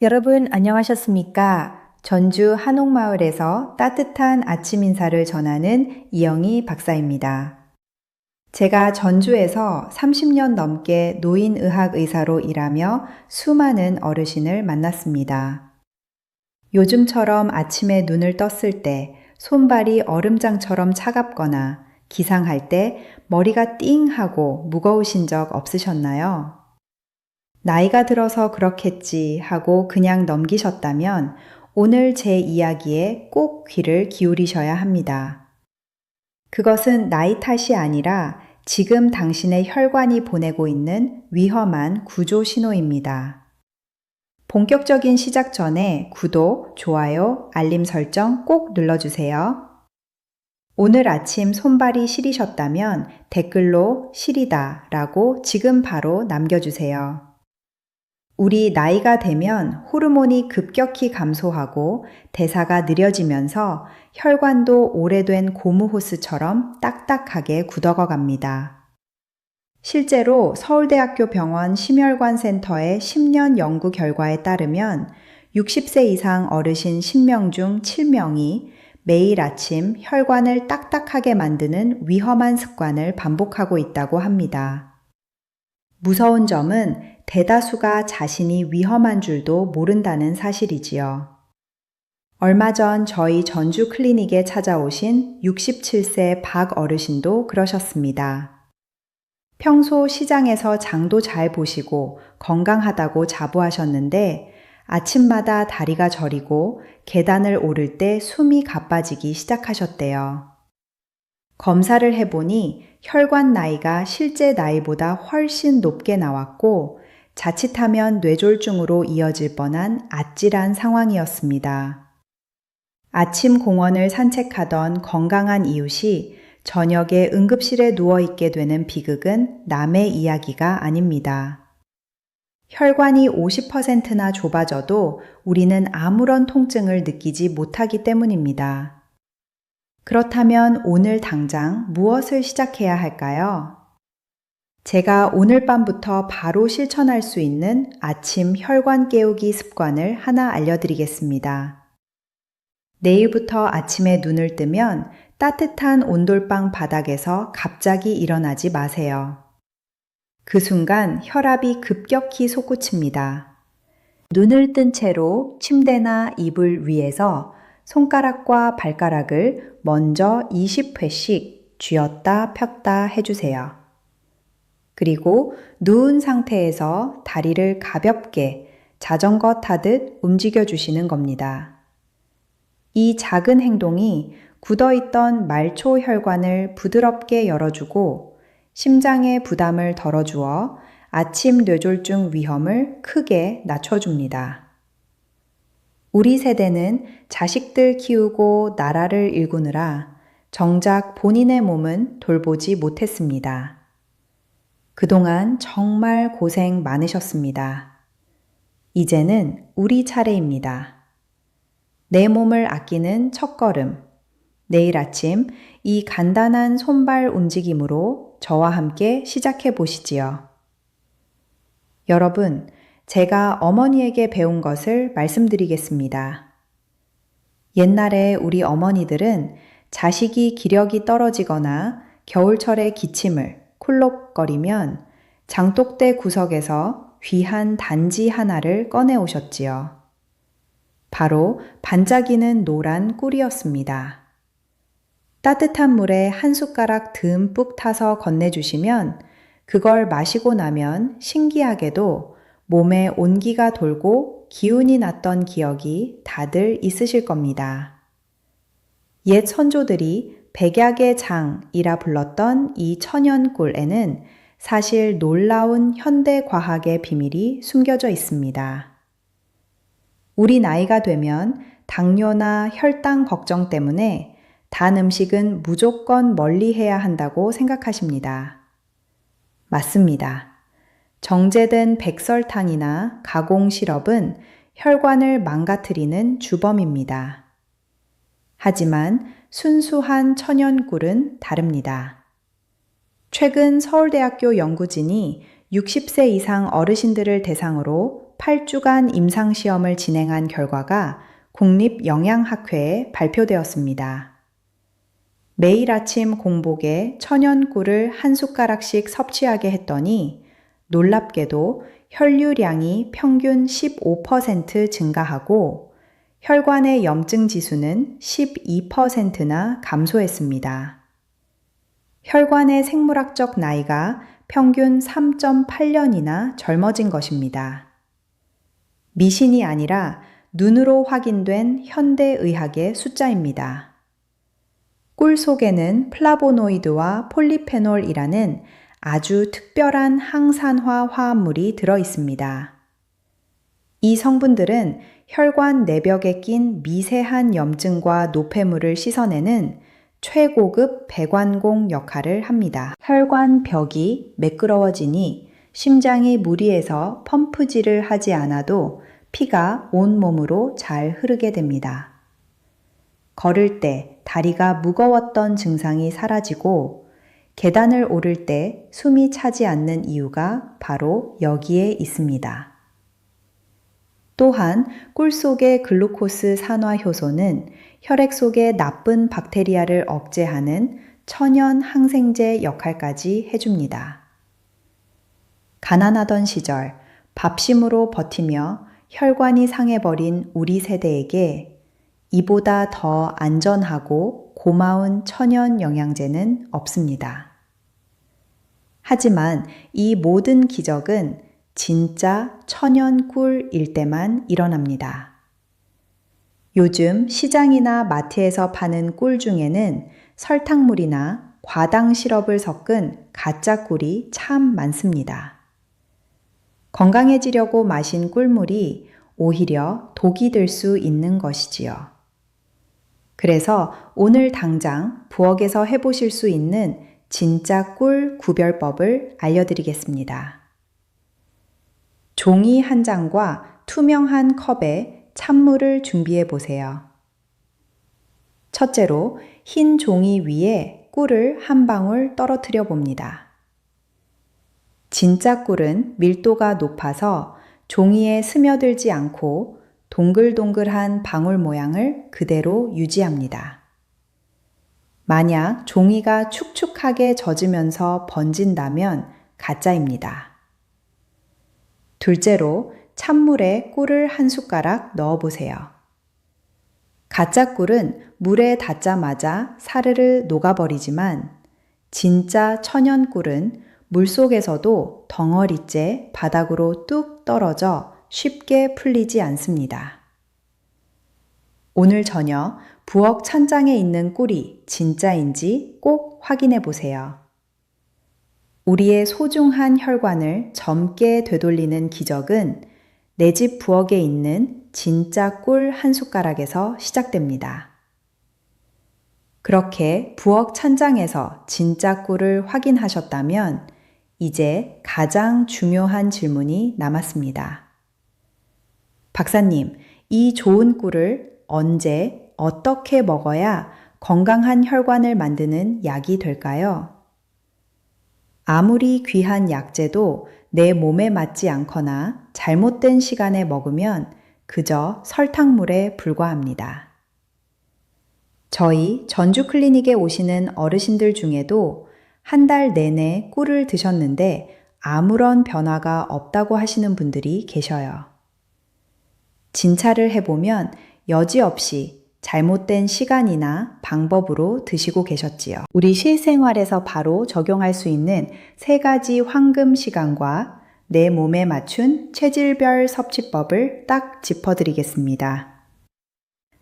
여러분 안녕하셨습니까? 전주 한옥마을에서 따뜻한 아침 인사를 전하는 이영희 박사입니다. 제가 전주에서 30년 넘게 노인의학 의사로 일하며 수많은 어르신을 만났습니다. 요즘처럼 아침에 눈을 떴을 때 손발이 얼음장처럼 차갑거나 기상할 때 머리가 띵 하고 무거우신 적 없으셨나요? 나이가 들어서 그렇겠지 하고 그냥 넘기셨다면 오늘 제 이야기에 꼭 귀를 기울이셔야 합니다. 그것은 나이 탓이 아니라 지금 당신의 혈관이 보내고 있는 위험한 구조 신호입니다. 본격적인 시작 전에 구독, 좋아요, 알림 설정 꼭 눌러주세요. 오늘 아침 손발이 시리셨다면 댓글로 시리다 라고 지금 바로 남겨주세요. 우리 나이가 되면 호르몬이 급격히 감소하고 대사가 느려지면서 혈관도 오래된 고무호스처럼 딱딱하게 굳어가 갑니다. 실제로 서울대학교 병원 심혈관센터의 10년 연구 결과에 따르면 60세 이상 어르신 10명 중 7명이 매일 아침 혈관을 딱딱하게 만드는 위험한 습관을 반복하고 있다고 합니다. 무서운 점은 대다수가 자신이 위험한 줄도 모른다는 사실이지요. 얼마 전 저희 전주 클리닉에 찾아오신 67세 박 어르신도 그러셨습니다. 평소 시장에서 장도 잘 보시고 건강하다고 자부하셨는데 아침마다 다리가 저리고 계단을 오를 때 숨이 가빠지기 시작하셨대요. 검사를 해보니 혈관 나이가 실제 나이보다 훨씬 높게 나왔고 자칫하면 뇌졸중으로 이어질 뻔한 아찔한 상황이었습니다. 아침 공원을 산책하던 건강한 이웃이 저녁에 응급실에 누워있게 되는 비극은 남의 이야기가 아닙니다. 혈관이 50%나 좁아져도 우리는 아무런 통증을 느끼지 못하기 때문입니다. 그렇다면 오늘 당장 무엇을 시작해야 할까요? 제가 오늘 밤부터 바로 실천할 수 있는 아침 혈관 깨우기 습관을 하나 알려드리겠습니다. 내일부터 아침에 눈을 뜨면 따뜻한 온돌방 바닥에서 갑자기 일어나지 마세요. 그 순간 혈압이 급격히 솟구칩니다. 눈을 뜬 채로 침대나 이불 위에서 손가락과 발가락을 먼저 20회씩 쥐었다 폈다 해주세요. 그리고 누운 상태에서 다리를 가볍게 자전거 타듯 움직여 주시는 겁니다. 이 작은 행동이 굳어있던 말초 혈관을 부드럽게 열어주고 심장의 부담을 덜어주어 아침 뇌졸중 위험을 크게 낮춰줍니다. 우리 세대는 자식들 키우고 나라를 일구느라 정작 본인의 몸은 돌보지 못했습니다. 그동안 정말 고생 많으셨습니다. 이제는 우리 차례입니다. 내 몸을 아끼는 첫걸음. 내일 아침 이 간단한 손발 움직임으로 저와 함께 시작해 보시지요. 여러분, 제가 어머니에게 배운 것을 말씀드리겠습니다. 옛날에 우리 어머니들은 자식이 기력이 떨어지거나 겨울철에 기침을 콜록거리면 장독대 구석에서 귀한 단지 하나를 꺼내 오셨지요. 바로 반짝이는 노란 꿀이었습니다. 따뜻한 물에 한 숟가락 듬뿍 타서 건네주시면 그걸 마시고 나면 신기하게도 몸에 온기가 돌고 기운이 났던 기억이 다들 있으실 겁니다. 옛 선조들이 백약의 장이라 불렀던 이 천연꿀에는 사실 놀라운 현대 과학의 비밀이 숨겨져 있습니다. 우리 나이가 되면 당뇨나 혈당 걱정 때문에 단 음식은 무조건 멀리 해야 한다고 생각하십니다. 맞습니다. 정제된 백설탕이나 가공 시럽은 혈관을 망가뜨리는 주범입니다. 하지만 순수한 천연꿀은 다릅니다. 최근 서울대학교 연구진이 60세 이상 어르신들을 대상으로 8주간 임상시험을 진행한 결과가 국립영양학회에 발표되었습니다. 매일 아침 공복에 천연꿀을 한 숟가락씩 섭취하게 했더니 놀랍게도 혈류량이 평균 15% 증가하고 혈관의 염증 지수는 12%나 감소했습니다. 혈관의 생물학적 나이가 평균 3.8년이나 젊어진 것입니다. 미신이 아니라 눈으로 확인된 현대의학의 숫자입니다. 꿀 속에는 플라보노이드와 폴리페놀이라는 아주 특별한 항산화 화합물이 들어 있습니다. 이 성분들은 혈관 내벽에 낀 미세한 염증과 노폐물을 씻어내는 최고급 배관공 역할을 합니다. 혈관 벽이 매끄러워지니 심장이 무리해서 펌프질을 하지 않아도 피가 온몸으로 잘 흐르게 됩니다. 걸을 때 다리가 무거웠던 증상이 사라지고 계단을 오를 때 숨이 차지 않는 이유가 바로 여기에 있습니다. 또한 꿀 속의 글루코스 산화 효소는 혈액 속의 나쁜 박테리아를 억제하는 천연 항생제 역할까지 해줍니다. 가난하던 시절 밥심으로 버티며 혈관이 상해버린 우리 세대에게 이보다 더 안전하고 고마운 천연 영양제는 없습니다. 하지만 이 모든 기적은 진짜 천연 꿀일 때만 일어납니다. 요즘 시장이나 마트에서 파는 꿀 중에는 설탕물이나 과당 시럽을 섞은 가짜 꿀이 참 많습니다. 건강해지려고 마신 꿀물이 오히려 독이 될 수 있는 것이지요. 그래서 오늘 당장 부엌에서 해보실 수 있는 진짜 꿀 구별법을 알려드리겠습니다. 종이 한 장과 투명한 컵에 찬물을 준비해 보세요. 첫째로 흰 종이 위에 꿀을 한 방울 떨어뜨려 봅니다. 진짜 꿀은 밀도가 높아서 종이에 스며들지 않고 동글동글한 방울 모양을 그대로 유지합니다. 만약 종이가 축축하게 젖으면서 번진다면 가짜입니다. 둘째로 찬물에 꿀을 한 숟가락 넣어보세요. 가짜 꿀은 물에 닿자마자 사르르 녹아버리지만 진짜 천연 꿀은 물속에서도 덩어리째 바닥으로 뚝 떨어져 쉽게 풀리지 않습니다. 오늘 저녁 부엌 천장에 있는 꿀이 진짜인지 꼭 확인해 보세요. 우리의 소중한 혈관을 젊게 되돌리는 기적은 내 집 부엌에 있는 진짜 꿀 한 숟가락에서 시작됩니다. 그렇게 부엌 천장에서 진짜 꿀을 확인하셨다면 이제 가장 중요한 질문이 남았습니다. 박사님, 이 좋은 꿀을 언제, 어떻게 먹어야 건강한 혈관을 만드는 약이 될까요? 아무리 귀한 약재도 내 몸에 맞지 않거나 잘못된 시간에 먹으면 그저 설탕물에 불과합니다. 저희 전주 클리닉에 오시는 어르신들 중에도 한 달 내내 꿀을 드셨는데 아무런 변화가 없다고 하시는 분들이 계셔요. 진찰을 해보면 여지없이 잘못된 시간이나 방법으로 드시고 계셨지요. 우리 실생활에서 바로 적용할 수 있는 3가지 황금 시간과 내 몸에 맞춘 체질별 섭취법을 딱 짚어드리겠습니다.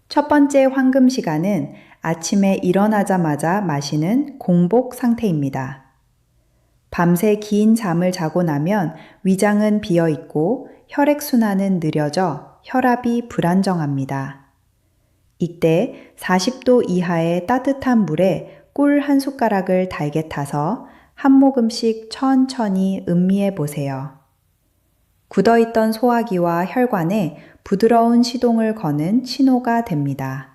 첫 번째 황금 시간은 아침에 일어나자마자 마시는 공복 상태입니다. 밤새 긴 잠을 자고 나면 위장은 비어있고 혈액순환은 느려져 혈압이 불안정합니다. 이때 40도 이하의 따뜻한 물에 꿀 한 숟가락을 달게 타서 한 모금씩 천천히 음미해 보세요. 굳어있던 소화기와 혈관에 부드러운 시동을 거는 신호가 됩니다.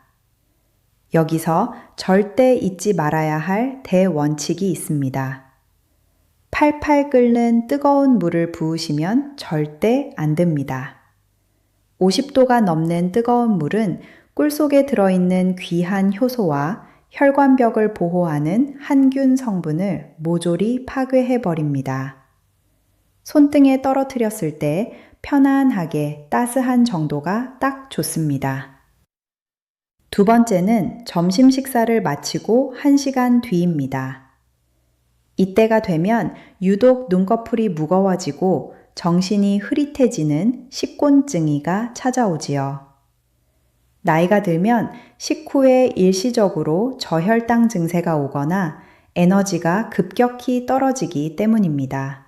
여기서 절대 잊지 말아야 할 대원칙이 있습니다. 팔팔 끓는 뜨거운 물을 부으시면 절대 안 됩니다. 50도가 넘는 뜨거운 물은 꿀 속에 들어있는 귀한 효소와 혈관벽을 보호하는 항균 성분을 모조리 파괴해 버립니다. 손등에 떨어뜨렸을 때 편안하게 따스한 정도가 딱 좋습니다. 두 번째는 점심 식사를 마치고 1시간 뒤입니다. 이때가 되면 유독 눈꺼풀이 무거워지고 정신이 흐릿해지는 식곤증이가 찾아오지요. 나이가 들면 식후에 일시적으로 저혈당 증세가 오거나 에너지가 급격히 떨어지기 때문입니다.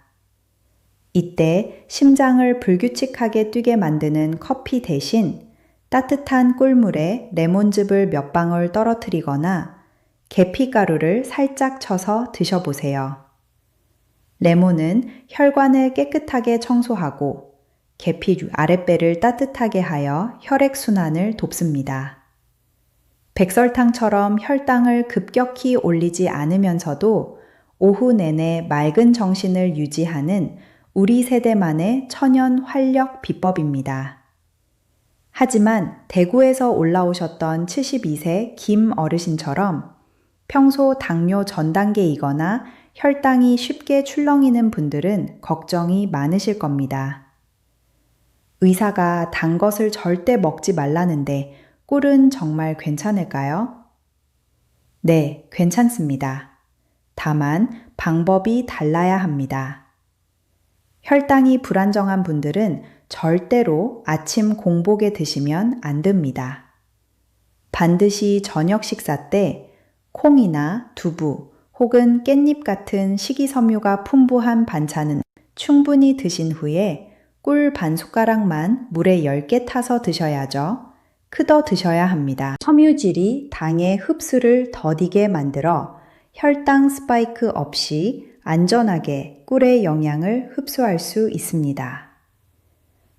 이때 심장을 불규칙하게 뛰게 만드는 커피 대신 따뜻한 꿀물에 레몬즙을 몇 방울 떨어뜨리거나 계피가루를 살짝 쳐서 드셔보세요. 레몬은 혈관을 깨끗하게 청소하고 계피 아랫배를 따뜻하게 하여 혈액순환을 돕습니다. 백설탕처럼 혈당을 급격히 올리지 않으면서도 오후 내내 맑은 정신을 유지하는 우리 세대만의 천연 활력 비법입니다. 하지만 대구에서 올라오셨던 72세 김 어르신처럼 평소 당뇨 전 단계이거나 혈당이 쉽게 출렁이는 분들은 걱정이 많으실 겁니다. 의사가 단 것을 절대 먹지 말라는데 꿀은 정말 괜찮을까요? 네, 괜찮습니다. 다만 방법이 달라야 합니다. 혈당이 불안정한 분들은 절대로 아침 공복에 드시면 안 됩니다. 반드시 저녁 식사 때 콩이나 두부 혹은 깻잎 같은 식이섬유가 풍부한 반찬은 충분히 드신 후에 꿀 반 숟가락만 물에 10개 타서 드셔야죠. 크더 드셔야 합니다. 섬유질이 당의 흡수를 더디게 만들어 혈당 스파이크 없이 안전하게 꿀의 영양을 흡수할 수 있습니다.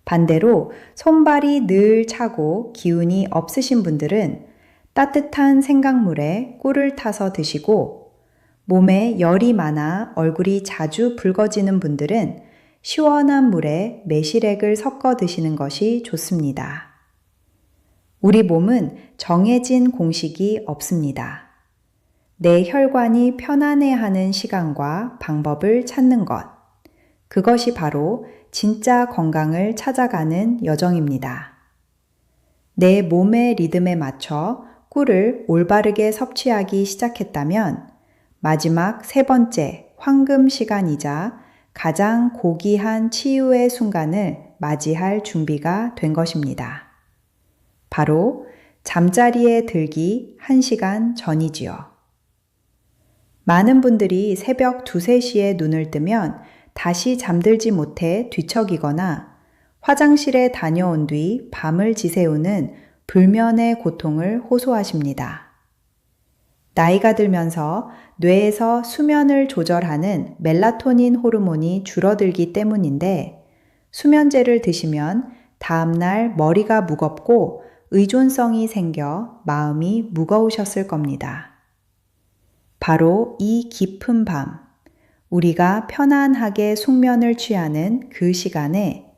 반대로 손발이 늘 차고 기운이 없으신 분들은 따뜻한 생강물에 꿀을 타서 드시고 몸에 열이 많아 얼굴이 자주 붉어지는 분들은 시원한 물에 매실액을 섞어 드시는 것이 좋습니다. 우리 몸은 정해진 공식이 없습니다. 내 혈관이 편안해하는 시간과 방법을 찾는 것. 그것이 바로 진짜 건강을 찾아가는 여정입니다. 내 몸의 리듬에 맞춰 꿀을 올바르게 섭취하기 시작했다면 마지막 세 번째 황금 시간이자 가장 고귀한 치유의 순간을 맞이할 준비가 된 것입니다. 바로 잠자리에 들기 1시간 전이지요. 많은 분들이 새벽 2, 3시에 눈을 뜨면 다시 잠들지 못해 뒤척이거나 화장실에 다녀온 뒤 밤을 지새우는 불면의 고통을 호소하십니다. 나이가 들면서 뇌에서 수면을 조절하는 멜라토닌 호르몬이 줄어들기 때문인데 수면제를 드시면 다음날 머리가 무겁고 의존성이 생겨 마음이 무거우셨을 겁니다. 바로 이 깊은 밤, 우리가 편안하게 숙면을 취하는 그 시간에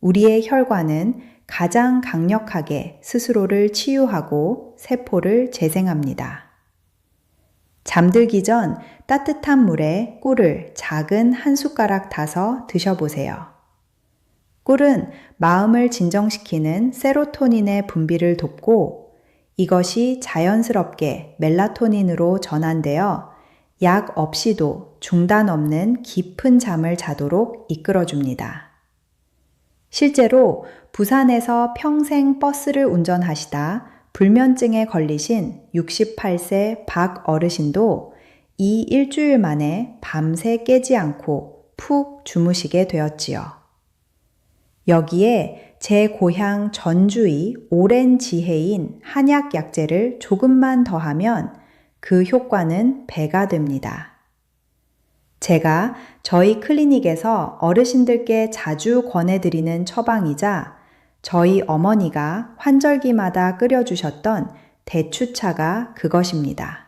우리의 혈관은 가장 강력하게 스스로를 치유하고 세포를 재생합니다. 잠들기 전 따뜻한 물에 꿀을 작은 한 숟가락 타서 드셔보세요. 꿀은 마음을 진정시키는 세로토닌의 분비를 돕고 이것이 자연스럽게 멜라토닌으로 전환되어 약 없이도 중단 없는 깊은 잠을 자도록 이끌어줍니다. 실제로 부산에서 평생 버스를 운전하시다 불면증에 걸리신 68세 박 어르신도 이 일주일 만에 밤새 깨지 않고 푹 주무시게 되었지요. 여기에 제 고향 전주의 오랜 지혜인 한약 약재를 조금만 더하면 그 효과는 배가 됩니다. 제가 저희 클리닉에서 어르신들께 자주 권해드리는 처방이자 저희 어머니가 환절기마다 끓여주셨던 대추차가 그것입니다.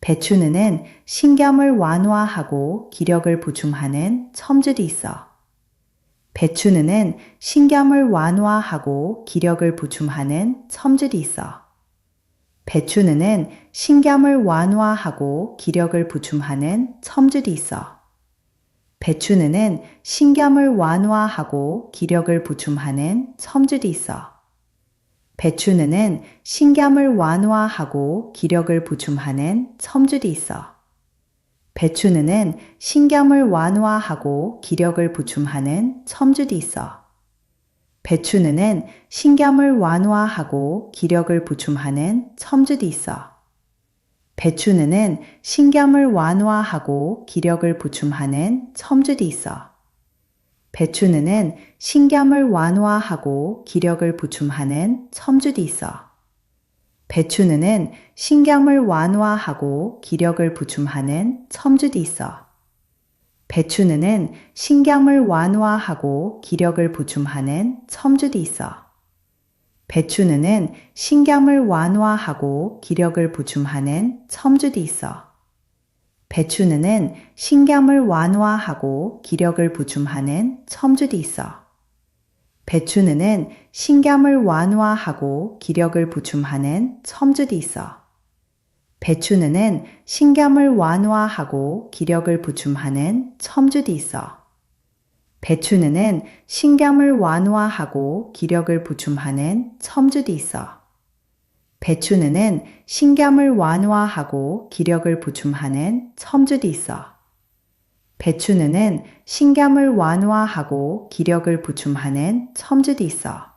배추는 신경을 완화하고 기력을 보충하는 첨질이 있어. 배추는 신경을 완화하고 기력을 보충하는 첨질이 있어. 배추는 신경을 완화하고 기력을 보충하는 첨질이 있어. 배추는 신경을 완화하고 기력을 보충하는 첨질이 있어. 배추는 신경을 완화하고 기력을 보충하는 첨질이 있어. 배추는 신경을 완화하고 기력을 보충하는 첨질이 있어. 배추는 신경을 완화하고 기력을 보충하는 첨질이 있어. 배추는 신경을 완화하고 기력을 보충하는 첨질이 있어. 배추는 신경을 완화하고 기력을 보충하는 첨질이 있어. 배추는 신경을 완화하고 기력을 보충하는 첨질이 있어. 배추는 신경을 완화하고 기력을 보충하는 첨질이 있어. 배추는 신경을 완화하고 기력을 보충하는 첨질이 있어. 배추는 신경을 완화하고 기력을 보충하는 첨질이 있어. 배추는 신경을 완화하고 기력을 보충하는 첨질이 있어. 배추는 신경을 완화하고 기력을 보충하는 첨질이 있어. 배추는 신경을 완화하고 기력을 보충하는 첨질이 있어. 배추는 신경을 완화하고 기력을 보충하는 첨질이 있어. 배추는 신경을 완화하고 기력을 보충하는 첨질이 있어.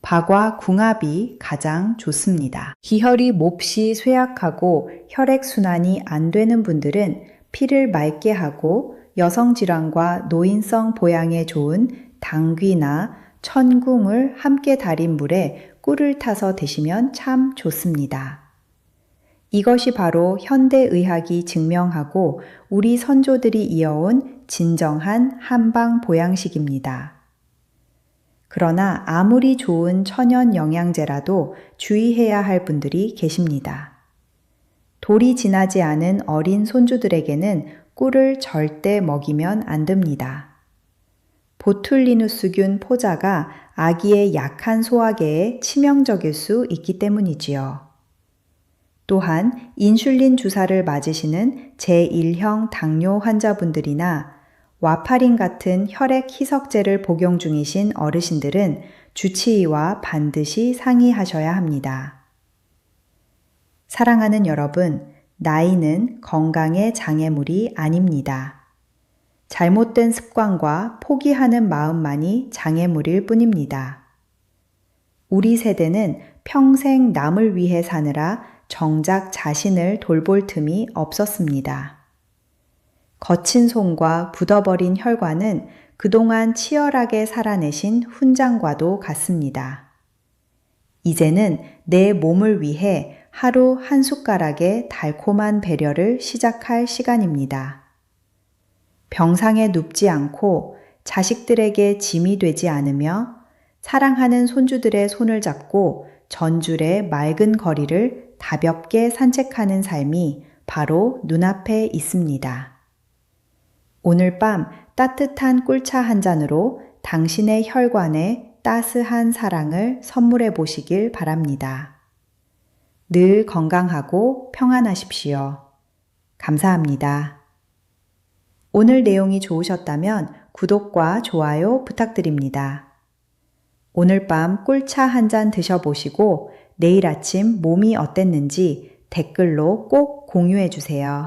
박과 궁합이 가장 좋습니다. 기혈이 몹시 쇠약하고 혈액순환이 안 되는 분들은 피를 맑게 하고 여성질환과 노인성 보양에 좋은 당귀나 천궁을 함께 달인 물에 꿀을 타서 드시면 참 좋습니다. 이것이 바로 현대의학이 증명하고 우리 선조들이 이어온 진정한 한방 보양식입니다. 그러나 아무리 좋은 천연 영양제라도 주의해야 할 분들이 계십니다. 돌이 지나지 않은 어린 손주들에게는 꿀을 절대 먹이면 안 됩니다. 보툴리누스균 포자가 아기의 약한 소화계에 치명적일 수 있기 때문이지요. 또한 인슐린 주사를 맞으시는 제1형 당뇨 환자분들이나 와파린 같은 혈액 희석제를 복용 중이신 어르신들은 주치의와 반드시 상의하셔야 합니다. 사랑하는 여러분, 나이는 건강의 장애물이 아닙니다. 잘못된 습관과 포기하는 마음만이 장애물일 뿐입니다. 우리 세대는 평생 남을 위해 사느라 정작 자신을 돌볼 틈이 없었습니다. 거친 손과 굳어버린 혈관은 그동안 치열하게 살아내신 훈장과도 같습니다. 이제는 내 몸을 위해 하루 한 숟가락의 달콤한 배려를 시작할 시간입니다. 병상에 눕지 않고 자식들에게 짐이 되지 않으며 사랑하는 손주들의 손을 잡고 전줄의 맑은 거리를 가볍게 산책하는 삶이 바로 눈앞에 있습니다. 오늘 밤 따뜻한 꿀차 한 잔으로 당신의 혈관에 따스한 사랑을 선물해 보시길 바랍니다. 늘 건강하고 평안하십시오. 감사합니다. 오늘 내용이 좋으셨다면 구독과 좋아요 부탁드립니다. 오늘 밤 꿀차 한 잔 드셔보시고 내일 아침 몸이 어땠는지 댓글로 꼭 공유해 주세요.